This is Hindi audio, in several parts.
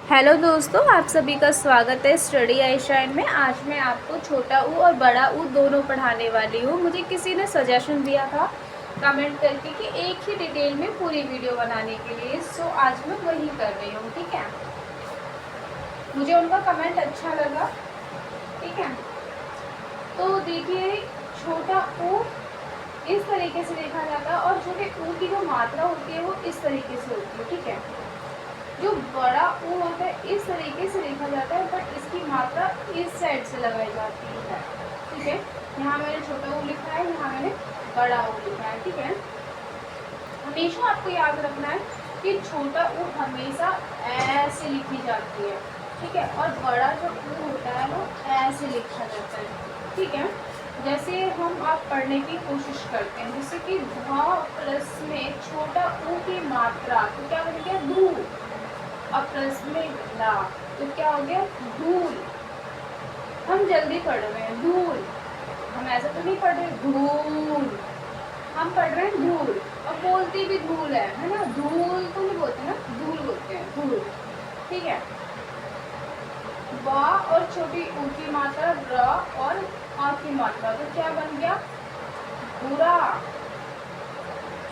हेलो दोस्तों, आप सभी का स्वागत है स्टडी आईशाइन में। आज मैं आपको छोटा ऊ और बड़ा ऊ दोनों पढ़ाने वाली हूँ। मुझे किसी ने सजेशन दिया था कमेंट करके कि एक ही डिटेल में पूरी वीडियो बनाने के लिए, सो आज मैं वही कर रही हूँ। ठीक है, मुझे उनका कमेंट अच्छा लगा। ठीक है, तो देखिए, छोटा ऊ इस तरीके से देखा जाता है और छोटे ऊ की जो मात्रा होती है वो इस तरीके से होती है। ठीक है, जो बड़ा ऊ होता है इस तरीके से देखा जाता है, बट इसकी मात्रा इस साइड से लगाई जाती है। ठीक है, यहाँ मैंने छोटा ऊ लिखा है, यहाँ मैंने बड़ा ऊ लिखा है। ठीक है, हमेशा आपको याद रखना है कि छोटा ऊ हमेशा ऐसे लिखी जाती है। ठीक है, और बड़ा जो ऊ होता है वो ऐसे लिखा जाता है। ठीक है, जैसे हम आप पढ़ने की कोशिश करते हैं, जैसे कि ध प्लस में छोटा ऊ की मात्रा, तो क्या बन गया धू, और प्लस में ला, तो क्या हो गया धूल। हम जल्दी पढ़ रहे हैं धूल, हम ऐसा तो नहीं पढ़ रहे धूल, हम पढ़ रहे हैं धूल, और बोलती भी धूल है ना, धूल तो नहीं बोलते ना, धूल बोलते हैं, धूल। ठीक है, ब और छोटी ऊ की मात्रा र और आ की मात्रा, तो क्या बन गया बुरा।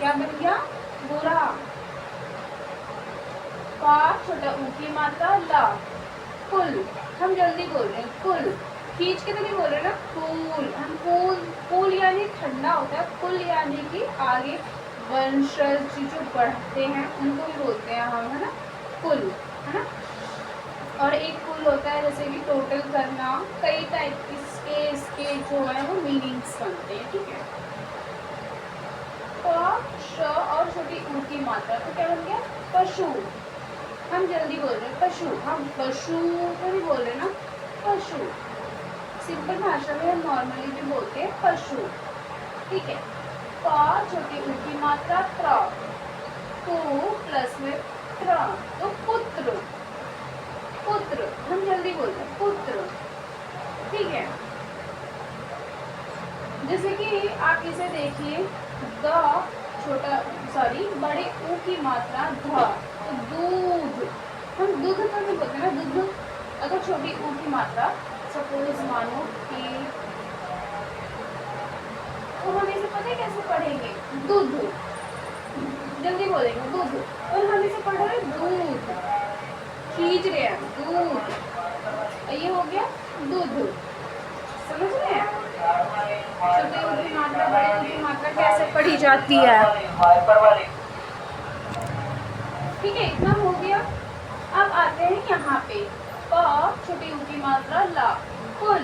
क्या बन गया बुरा। पा छोटा ऊ की मात्रा ला, कुल। हम जल्दी बोल रहे हैं कुल, खींच के तो नहीं बोल रहे ना, कूल। हम कूल, कूल यानी ठंडा होता है, कुल यानी कि आगे वंशज जो बढ़ते हैं उनको भी बोलते हैं हम, है ना, कुल, है ना। और एक कुल होता है जैसे कि टोटल करना, कई टाइप इसके जो है वो मीनिंग्स बनते हैं। ठीक है, प श और छोटी ऊ की मात्रा, तो क्या बन गया पशु। हम जल्दी बोल रहे हैं पशु, हम पशु तो नहीं बोल रहे ना, पशु। सिंपल भाषा में हम नॉर्मली भी बोलते हैं पशु। ठीक है, प छोटी ऊ की मात्रा त्र, पु प्लस में त्र, तो पुत्र। पुत्र, हम जल्दी बोल रहे हैं पुत्र। ठीक है, जैसे कि आप इसे देखिए, द छोटा सॉरी बड़े ऊ की मात्रा ध, तो दूध। हम दूध तो नहीं बोलते ना, दूध। अगर छोटी ऊ की मात्रा सपोज मानो कि, तो हम इसे पता है कैसे पढ़ेंगे, दूध। जल्दी बोलेंगे दूध, और हम इसे पढ़ रहे हैं दूध, खींच रहे हैं दूध, ये हो गया दूध। समझ रहे हैं, छोटे ऊ की मात्रा बड़े ऊ की मात्रा कैसे पढ़ी जाती है। ठीक है, इतना हो गया। अब आते हैं यहाँ पे, प छोटी ऊ की मात्रा ला, फुल।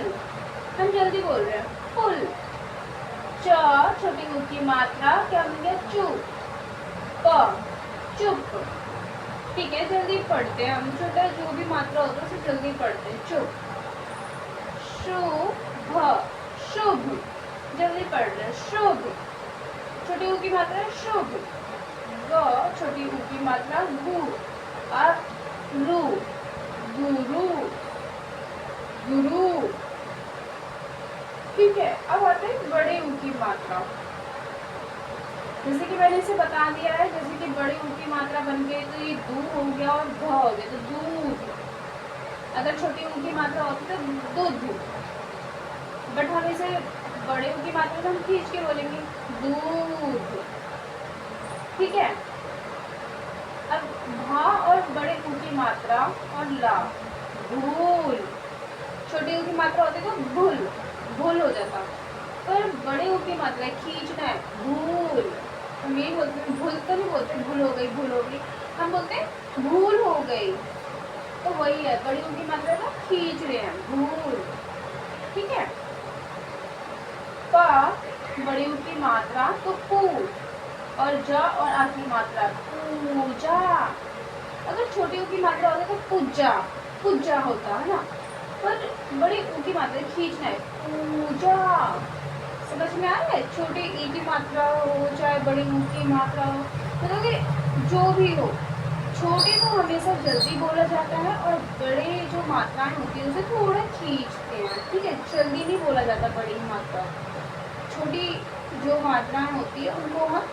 हम जल्दी बोल रहे हैं फुल। च छोटी ऊ की मात्रा क्या बन गया चुप, प चुप। ठीक है, जल्दी पढ़ते हैं हम, छोटा जो भी मात्रा होता है उसे जल्दी पढ़ते हैं। चुप। शुभ, शुभ, जल्दी पढ़ रहे हैं शुभ। छोटी ऊ की मात्रा शुभ। ग छोटी ऊ की मात्रा गु, और रु, गुरु, गुरु। ठीक है, अब आते हैं बड़े ऊ की मात्रा। जैसे कि मैंने इसे बता दिया है, जैसे कि बड़े ऊ की मात्रा बन गई तो ये दू हो गया और ध हो गया, तो दूध। अगर छोटी ऊ की मात्रा होती तो दूध, बट हम इसे बड़े ऊ की मात्रा हम खींच के बोलेंगे दूध। ठीक है, अब भा और बड़े ऊ की मात्रा और ला, भूल। छोटी ऊ की मात्रा होती तो भूल, भूल हो जाता, पर बड़े ऊ की मात्रा खींचना है भूल। हम यही बोलते हैं, भूल तो नहीं बोलते भूल हो गई, भूल हो गई, हम बोलते हैं भूल हो गई। तो वही है, बड़ी ऊ की मात्रा ना खींच रहे हैं भूल। ठीक है, प बड़ी ऊ की मात्रा तो पू, और ज और आ की मात्रा पूजा। अगर छोटी ऊ की मात्रा होती तो पूजा, पूजा होता है ना, पर बड़ी ऊ की मात्रा खींचना है पूजा। समझ में आ रहा है, छोटी ई की मात्रा हो चाहे बड़ी ऊ की मात्रा हो, मतलब कि जो भी हो, छोटे को हमेशा जल्दी बोला जाता है और बड़े जो मात्राएं होती है उसे थोड़ा खींचते हैं। ठीक है, जल्दी नहीं बोला जाता बड़ी मात्रा, छोटी जो मात्राएं होती है उनको हम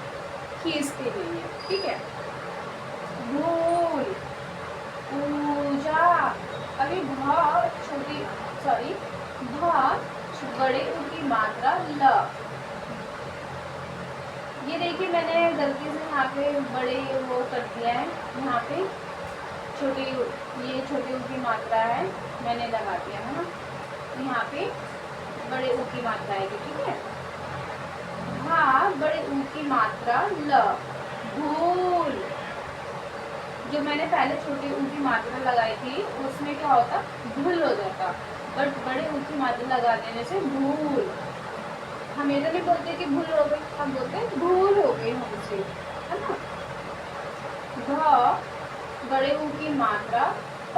खींचते नहीं है। ठीक है, भूल, पूजा, अभी छोटी सॉरी बड़े ऊ की मात्रा ल। ये देखिए मैंने गलती से यहाँ पे बड़े वो कर दिया है, यहाँ पे ये छोटी ऊ की मात्रा है मैंने लगा दिया है ना, यहाँ पे बड़े ऊ की मात्रा आएगी, ठीक है। बड़े ऊ की मात्रा ल, भूल। जो मैंने पहले छोटी ऊ की मात्रा लगाई थी उसमें क्या होता, भूल हो जाता, बट बड़े ऊ की मात्रा लगा देने से भूल। हम ये तो नहीं बोलते कि भूल हो गई, हम बोलते हैं भूल हो गई हमसे, है ना। बड़े ऊ की मात्रा प,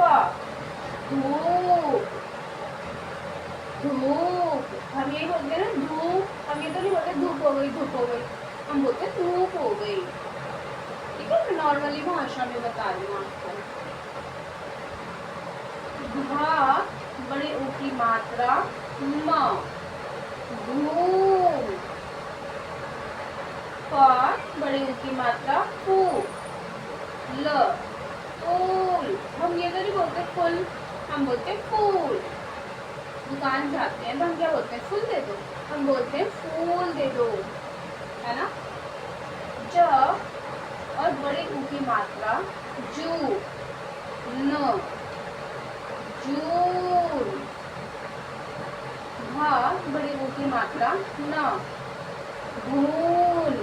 धूप। हम ये बोलते हैं ना धूप, हम ये तो नहीं बोलते धूप हो गई, हम बोलते धूप हो गई, ठीक है। मैं नॉर्मली भाषा में बता रही हूँ आपको। बड़े ऊ की मात्रा म, धूम। बड़े ऊ की मात्रा फू, ल, फूल। हम ये तो नहीं बोलते फुल, हम बोलते फूल। दुकान जाते हैं तो हम क्या बोलते हैं, फूल दे दो, हम बोलते हैं फूल दे दो, है ना। ज और बड़े ऊ की मात्रा जू, न, जून। बड़े ऊ की मात्रा न, भूल।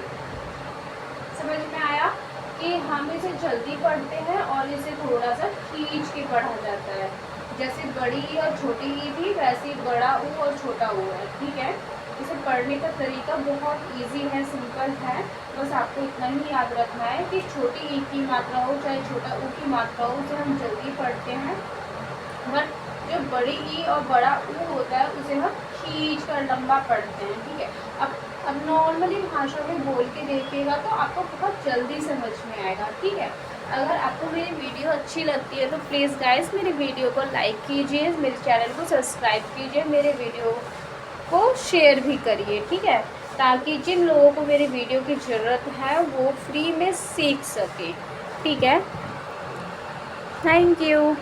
समझ में आया कि हम इसे जल्दी पढ़ते हैं और इसे थोड़ा सा खींच के पढ़ा जाता है। जैसे बड़ी ई और छोटी ई थी, वैसे बड़ा ऊ और छोटा ऊ है, ठीक है। इसे पढ़ने का तरीका बहुत इजी है, सिंपल है। बस आपको इतना ही याद रखना है कि छोटी ई की मात्रा हो चाहे छोटा ऊ की मात्रा हो, उसे हम जल्दी पढ़ते हैं, बट जो बड़ी ई और बड़ा ऊ होता है उसे हम खींच कर लंबा पढ़ते हैं, ठीक है। अब नॉर्मली भाषा में बोल के देखिएगा तो आपको बहुत जल्दी समझ में आएगा, ठीक है। अगर आपको मेरी वीडियो अच्छी लगती है तो प्लीज़ गाइस मेरी वीडियो को लाइक कीजिए, मेरे चैनल को सब्सक्राइब कीजिए, मेरे वीडियो को शेयर भी करिए, ठीक है, ताकि जिन लोगों को मेरी वीडियो की ज़रूरत है वो फ्री में सीख सके, ठीक है। Thank you.